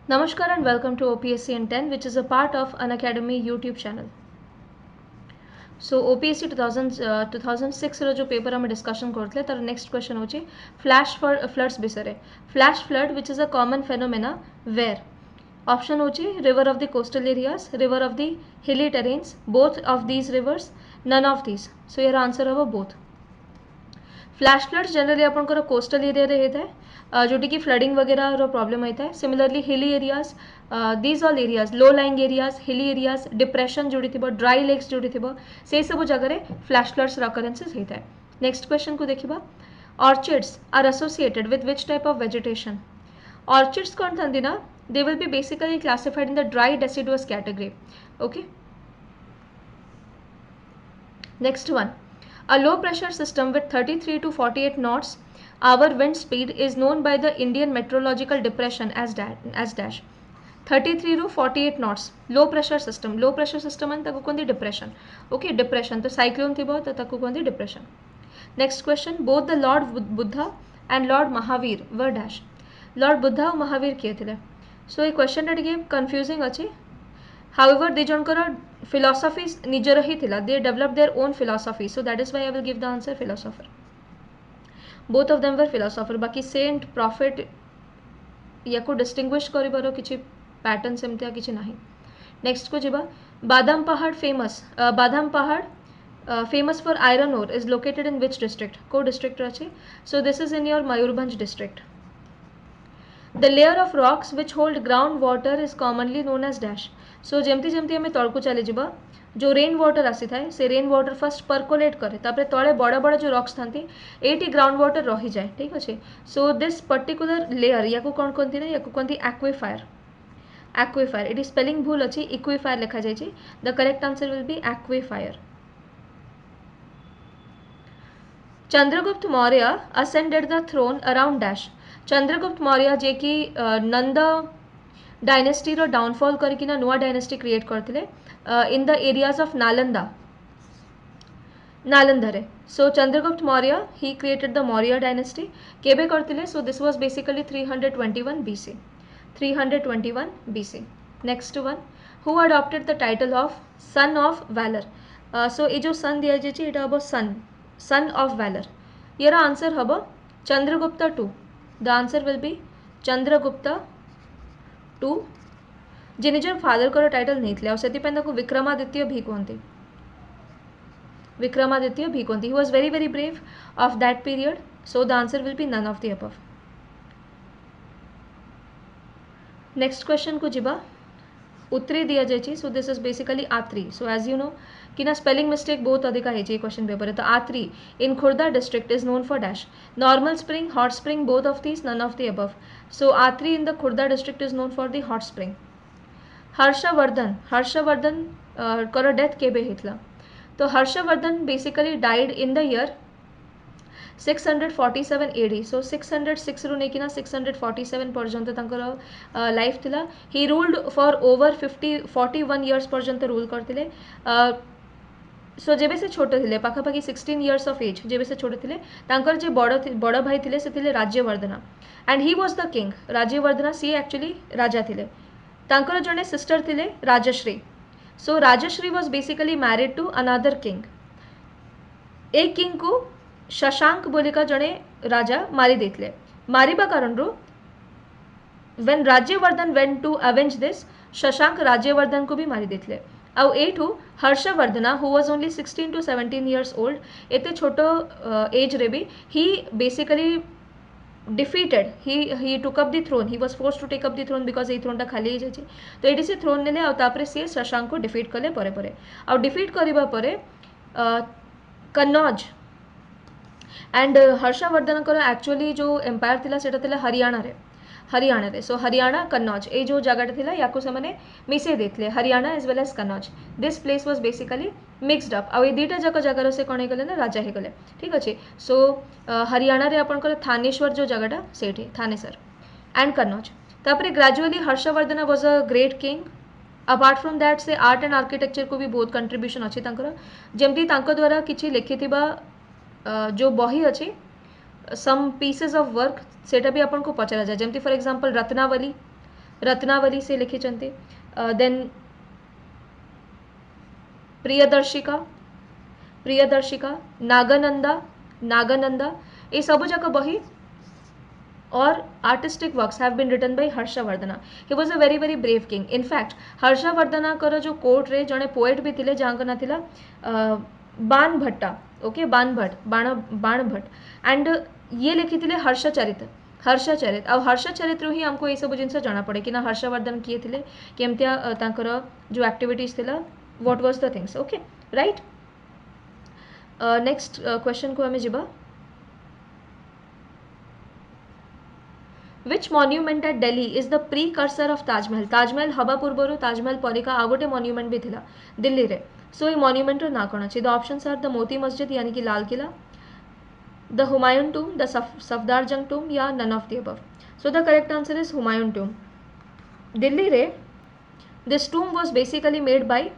Namaskar and welcome to OPSC in 10, which is a part of Unacademy YouTube channel. So OPSC 2006 रो जो paper हम discussion करते तार next question होची flash floods बिसरे flash flood which is a common phenomena where option होची river of the coastal areas river of the hilly terrains both of these rivers none of these so यार answer हम both flash floods generally आपंकर coastal area रे होता है जोटी कि flooding वगैरह problem होता है similarly hilly areas these all areas low lying areas hilly areas depression जोड़ी थी ड्राई लेक्स जोड़ी थी से सब जगह फ्लैश फ्लड्स अकरेन्सेस होता है नेक्स्ट क्वेश्चन को देखा orchids are associated with which type of vegetation orchids कौन था ना they will be basically classified in the dry deciduous category okay next one a low pressure system with 33 to 48 knots hour wind speed is known by the Indian Meteorological Depression as dash 33 to 48 knots low pressure system and taku kondi depression okay depression to cyclone thibo to taku kondi depression next question both the Lord Buddha and Lord Mahavir were dash Lord Buddha और Mahavir किए थे so ये question टे confusing अच्छी however they Jankar philosophy निजर ही थिला they developed their own philosophy so that is why I will give the answer philosopher both of them were philosopher बाकी saint prophet या को distinguish करिबार किछि पैटर्न सेमतिया किछि नाही नेक्स्ट को जिबा बादाम पहाड़ famous for iron ore is located in which district को district अछि so this is in your Mayurbhanj district the layer of rocks which hold ground water is commonly known as dash so जेमती जेमती आम तलू चली जा जो rain water आसी थाए से rain water first percolate करे तापर तले बड़ बड़ जो रक्स था ये ग्राउंड वाटर रही जाए ठीक अच्छे सो दिस पर्टिकुलर लेयर या कौन कहती ना या कहती एक्वीफायर ये स्पेलिंग भूल अच्छी इक्वीफायर लिखा जाए the correct answer will be aquifer Chandragupta Maurya ascended the throne around dash Chandragupta Maurya जे कि नंद डायनेस्टी रो डाउनफॉल करकिना नुआ डायनेस्टी क्रिएट करथिले in the areas of Nalanda रे so Chandragupta Maurya he created the Maurya dynasty केबे करथिले so this was basically 321 BC 321 BC next one who adopted the title of son of valour सो ये जो सन दिया जाए ये हम सन ऑफ वैलर यार आंसर हम Chandragupta 2 the answer will be Chandragupta 2 जे निजर फादर को टाइटल नहीं थे से विक्रमादित्य भी कहते he was very very brave of that period so the answer will be none of the above next question को जिबा उत्तरी दिया जाए so this is basically Atri so as you know कि ना स्पेलिंग मिस्टेक बहुत अधिक है क्वेश्चन पेपर है तो Atri in Khurda district is known for dash normal spring hot spring both of these none of the above so Atri in the Khurda district is known for the hot spring Harshavardhan कर death केबे होता तो Harshavardhan basically died in the year 647 AD so 606 रु नहीं 647 पर्यंत life थिला he ruled for over 41 years पर्यंत rule करते सो जेबे से छोटे थे पाखापाखि 16 इयर्स ऑफ एज जेबे से छोटे थे तांकर जे बड़ भाई थे से थे Rajyavardhana and he was the king Rajyavardhana सी एक्चुअली राजा थे तांकर जड़े सिस्टर थे Rajashri so Rajashri was basically married to another king a king को शशांक बोलिका जड़े राजा मारी देते मारिबा कारण when Rajyavardhan went to avenge this Shashank Rajyavardhan को भी मारी देते आउ एठू Harshavardhana who was only 16 to 17 years old एते छोटो एज रे भी he basically defeated he took up the throne he was forced to take up the throne because A throne टा खाली हो जाए तो ये से throne नेले आउ तापरे से शशांक को डिफीट कले परे परे आउ डिफीट करिबा परे कन्नौज एंड हर्षवर्धन को एक्चुअली जो एम्पायर थिला सेटा थिला हरियाणा रे सो हरियाणा कन्नौज ए जो जगह थिला याकु से माने मिसे देथले Haryana as well as Kannauj this place was basically mixed up आउ ए दुईटा जाक जगार से कौन गले ना राजा गले ठीक अच्छे सो हरियाणा रे आपनकर थानेश्वर जो जगहटा सेठी थानेसर एंड कन्नौज तापरे gradually Harshvardhan was a great king apart from that से आर्ट एंड आर्किटेक्चर को भी बहुत कंट्रीब्यूशन अच्छी जमती द्वारा किसी लिखिथिबा जो बही अच्छी सम पीसेस ऑफ वर्क सेटा भी आपन को पचरा जाए जमती फॉर एग्जांपल रत्नावली से लिखिछन्ति। देन प्रियदर्शिका प्रियदर्शिका नागनंदा नागनंदा ये सब जाक बही और artistic works have been written by Harshavardhana. He was a very very brave king. In fact Harshavardhana कर जो कोर्ट रे जड़े पोएट भी थिले जहाँ ना थिला बाण भट्टा, ओके, बाण भट्ट बाण भट्ट एंड ये लिखी हर्षचरित हर्षचरित आ हर्षचरित ही आमको ये सब जिन जना पड़े कि ना हर्षवर्धन किए थे केमतिया तांकर जो एक्टिविटीज थिला what was the things, okay right. Next question को हमें जीवा। Which monument at Delhi is the precursor of Taj Mahal? Taj Mahal हवा पूर्वर ताजमहल परिका आ गोटे मॉन्यूमेंट भी थिला दिल्ली रे। सो ये मॉन्यूमेंट ना कौन अच्छी द ऑप्शंस आर द मोती मस्जिद यानी कि Lal Qila, the Humayun tomb, the Safdar Jung tomb या none of the above. So the correct answer is Humayun tomb. Delhi रे this tomb was basically made by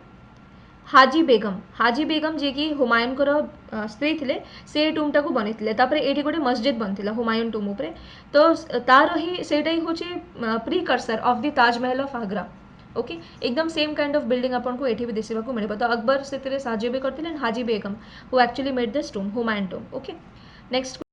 Haji Begum ji की हुमायूं स्त्री थिले से टूमटा को बनी ये गोटे मस्जिद बनता हुमायूं टूम उपरे। तो तार ही सेटा ही होची precursor of the Taj Mahal of Agra, okay. एकदम सेम काइंड ऑफ बिल्डिंग आपन को एठी भी देखा मिले। तो अकबर से साहाଯ୍य भी करते Haji Begum who actually made this tomb Humayun tomb, okay. Next